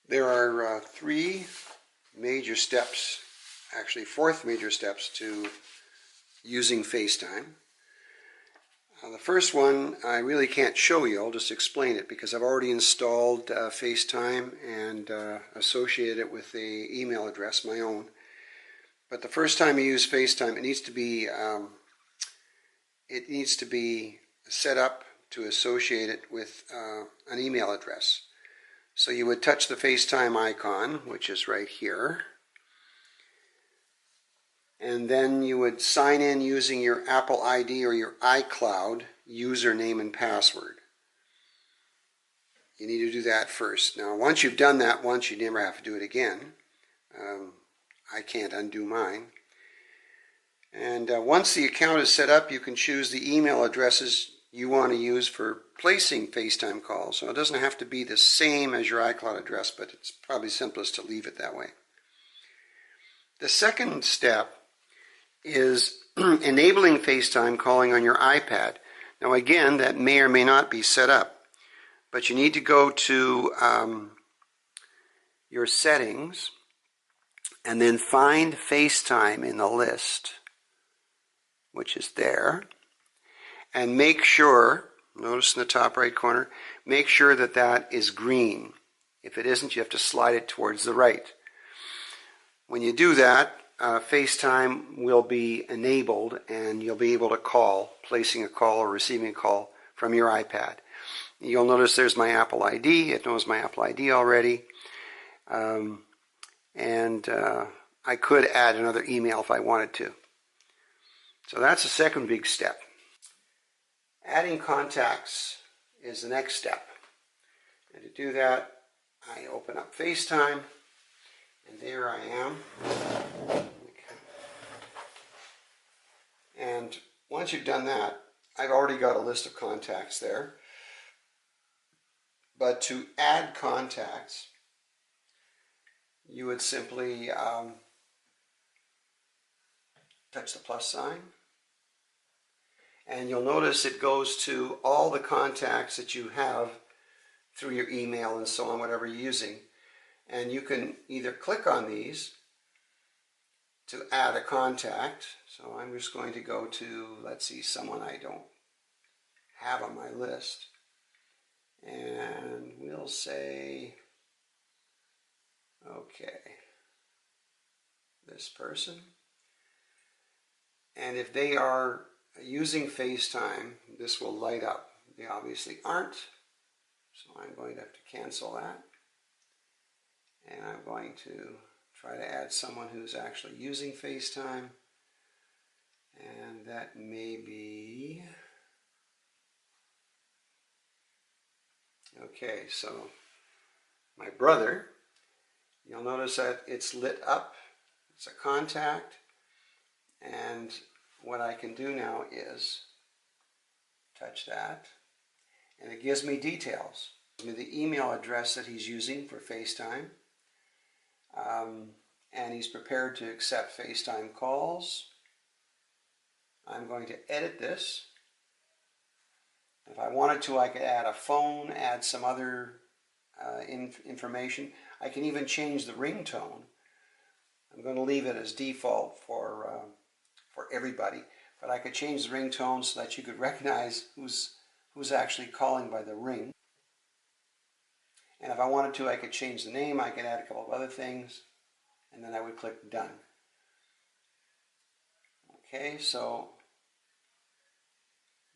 There are three major steps, actually fourth major steps to using FaceTime. The first one I really can't show you, I'll just explain it because I've already installed FaceTime and associated it with an email address, my own. But the first time you use FaceTime, it needs to be set up to associate it with an email address. So you would touch the FaceTime icon, which is right here, and then you would sign in using your Apple ID or your iCloud username and password. You need to do that first. Now, once you've done that once, you never have to do it again. I can't undo mine. And once the account is set up, you can choose the email addresses you want to use for placing FaceTime calls. So it doesn't have to be the same as your iCloud address, but it's probably simplest to leave it that way. The second step is enabling FaceTime calling on your iPad. Now again, that may or may not be set up, but you need to go to your settings and then find FaceTime in the list, which is there, and make sure, notice in the top right corner, make sure that that is green. If it isn't, you have to slide it towards the right. When you do that, FaceTime will be enabled and you'll be able to call, placing a call or receiving a call from your iPad. You'll notice there's my Apple ID. It knows my Apple ID already. I could add another email if I wanted to. So that's the second big step. Adding contacts is the next step. And to do that, I open up FaceTime, and there I am. And once you've done that, I've already got a list of contacts there. But to add contacts, you would simply touch the plus sign. And you'll notice it goes to all the contacts that you have through your email and so on, whatever you're using. And you can either click on these to add a contact. So I'm just going to go to, let's see, someone I don't have on my list. And we'll say, okay, this person. And if they are using FaceTime, this will light up. They obviously aren't, so I'm going to have to cancel that. And I'm going to try to add someone who's actually using FaceTime. And that may be... Okay, so my brother, you'll notice that it's lit up. It's a contact. And what I can do now is touch that, and it gives me details. It gives me the email address that he's using for FaceTime, and he's prepared to accept FaceTime calls. I'm going to edit this. If I wanted to, I could add a phone, add some other information. I can even change the ringtone. I'm going to leave it as default for everybody, but I could change the ringtone so that you could recognize who's actually calling by the ring. And if I wanted to, I could change the name. I could add a couple of other things, and then I would click Done. Okay, so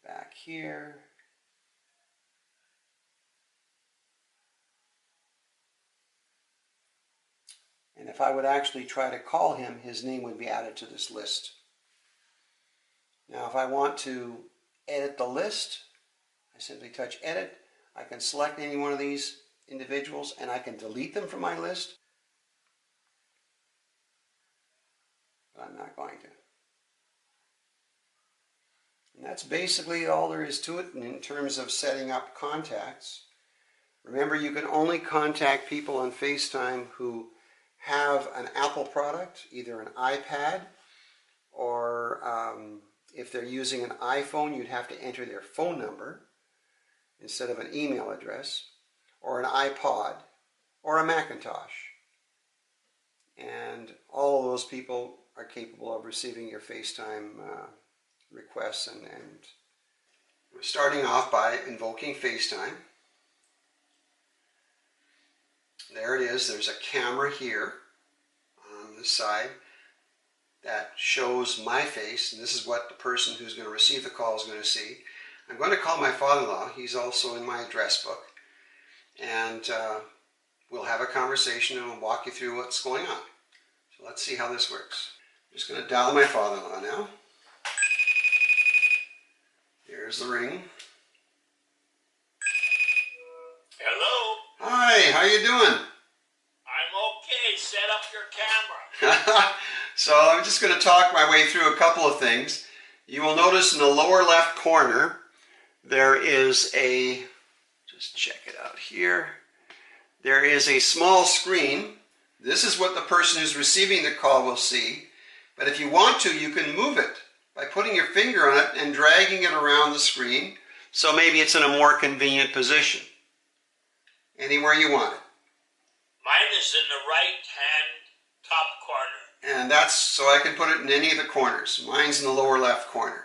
back here. And if I would actually try to call him, his name would be added to this list. Now, if I want to edit the list, I simply touch Edit. I can select any one of these individuals and I can delete them from my list. But I'm not going to. And that's basically all there is to it in terms of setting up contacts. Remember, you can only contact people on FaceTime who have an Apple product, either an iPad or if they're using an iPhone, you'd have to enter their phone number instead of an email address, or an iPod. or a Macintosh. And all of those people are capable of receiving your FaceTime requests. And we're starting off by invoking FaceTime. There it is. There's a camera here on this side that shows my face, and this is what the person who's going to receive the call is going to see. I'm going to call my father-in-law. He's also in my address book. And we'll have a conversation and we'll walk you through what's going on. So let's see how this works. I'm just going to dial my father-in-law now. Here's the ring. Hello? Hi, how you doing? I'm okay. Set up your camera. So I'm just going to talk my way through a couple of things. You will notice in the lower left corner there is a, just check it out here, there is a small screen. This is what the person who's receiving the call will see, but if you want to, you can move it by putting your finger on it and dragging it around the screen, so maybe it's in a more convenient position. Anywhere you want it. Mine is in the right-hand top corner. And that's so I can put it in any of the corners. Mine's in the lower left corner.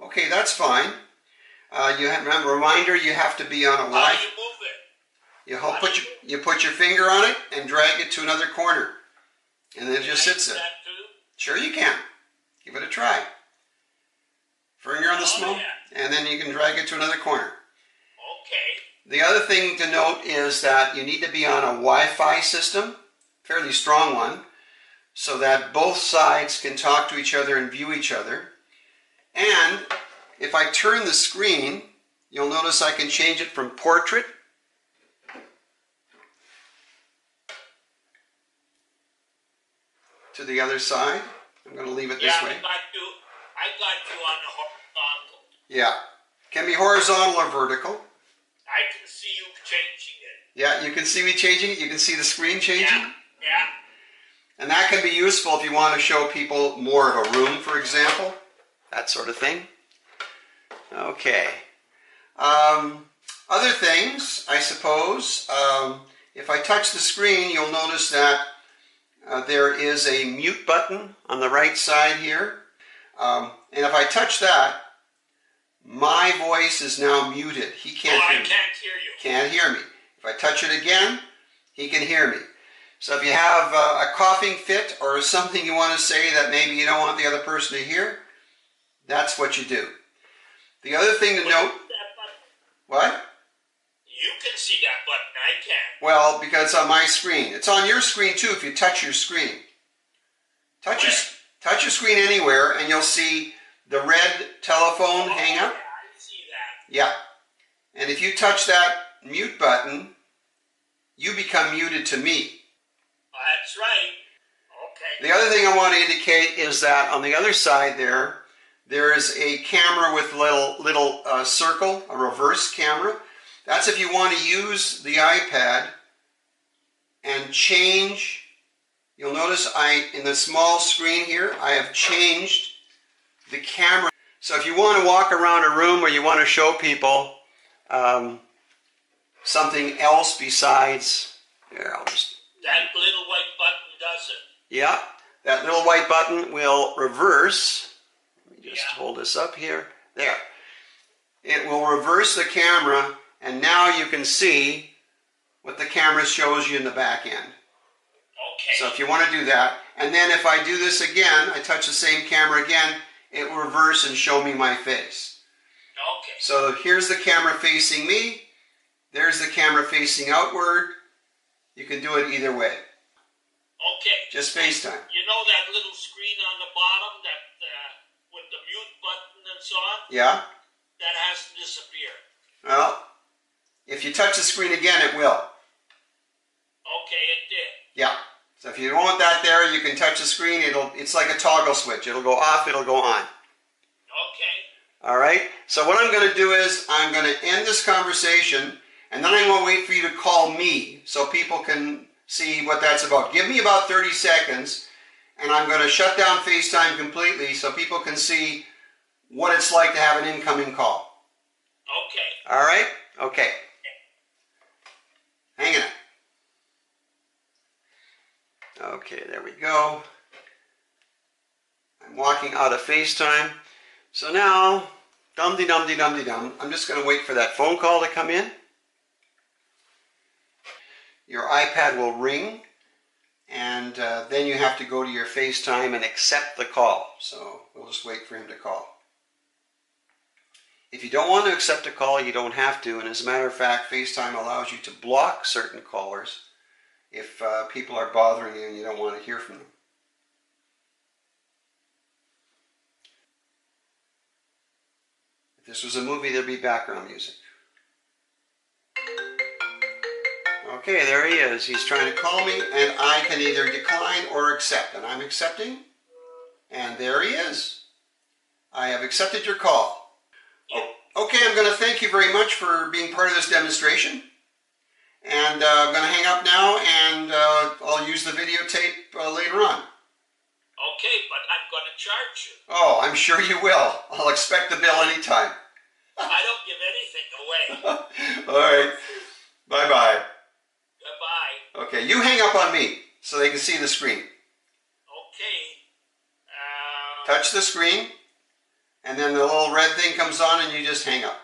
Okay, that's fine. Remember, reminder, you have to be on a How do Wi-Fi. you move it? You put your finger on it and drag it to another corner. And then it just sits there. Can I do that too? Sure you can. Give it a try. Finger on the small, yeah. and then you can drag it to another corner. Okay. The other thing to note is that you need to be on a Wi-Fi system, fairly strong one, so that both sides can talk to each other and view each other. And if I turn the screen, you'll notice I can change it from portrait to the other side. I'm going to leave it this way. I got you on the horizontal. Yeah. Can be horizontal or vertical. I can see you changing it. Yeah, you can see me changing it. You can see the screen changing. Yeah. And that can be useful if you want to show people more of a room, for example. That sort of thing. Okay. Other things, I suppose. If I touch the screen, you'll notice that there is a mute button on the right side here. And if I touch that, my voice is now muted. He can't hear me. I can't hear you. Can't hear me. If I touch it again, he can hear me. So if you have a coughing fit or something you want to say that maybe you don't want the other person to hear, that's what you do. The other thing to note... What? You can see that button. I can't. Well, because it's on my screen. It's on your screen too if you touch your screen. Touch your screen anywhere and you'll see the red telephone hang up. Yeah, I see that. Yeah. And if you touch that mute button, you become muted to me. That's right. Okay. The other thing I want to indicate is that on the other side there is a camera with a little circle, a reverse camera. That's if you want to use the iPad and change. You'll notice in the small screen here, I have changed the camera. So if you want to walk around a room or you want to show people something else besides, here, I'll just... That little white button does it. Yeah, that little white button will reverse. Let me just hold this up here. There. It will reverse the camera, and now you can see what the camera shows you in the back end. Okay. So if you want to do that, and then if I do this again, I touch the same camera again, it will reverse and show me my face. Okay. So here's the camera facing me. There's the camera facing outward. You can do it either way. Okay. Just FaceTime. You know that little screen on the bottom that with the mute button and so on? Yeah? That has to disappear. Well, if you touch the screen again, it will. Okay, it did. Yeah. So if you don't want that there, you can touch the screen. It's like a toggle switch. It'll go off, it'll go on. Okay. All right? So what I'm going to do is I'm going to end this conversation, and then I'm going to wait for you to call me so people can see what that's about. Give me about 30 seconds, and I'm going to shut down FaceTime completely so people can see what it's like to have an incoming call. Okay. All right? Okay. Hang on. Okay, there we go. I'm walking out of FaceTime. So now, dum-de-dum-de-dum-de-dum, I'm just going to wait for that phone call to come in. Your iPad will ring, and then you have to go to your FaceTime and accept the call. So we'll just wait for him to call. If you don't want to accept a call, you don't have to. And as a matter of fact, FaceTime allows you to block certain callers if people are bothering you and you don't want to hear from them. If this was a movie, there'd be background music. Okay, there he is. He's trying to call me, and I can either decline or accept. And I'm accepting, and there he is. I have accepted your call. Okay, I'm going to thank you very much for being part of this demonstration. And I'm going to hang up now, and I'll use the videotape later on. Okay, but I'm going to charge you. Oh, I'm sure you will. I'll expect the bill anytime. I don't give anything away. All right. Bye-bye. Goodbye. Okay, you hang up on me so they can see the screen. Okay. Touch the screen, and then the little red thing comes on, and you just hang up.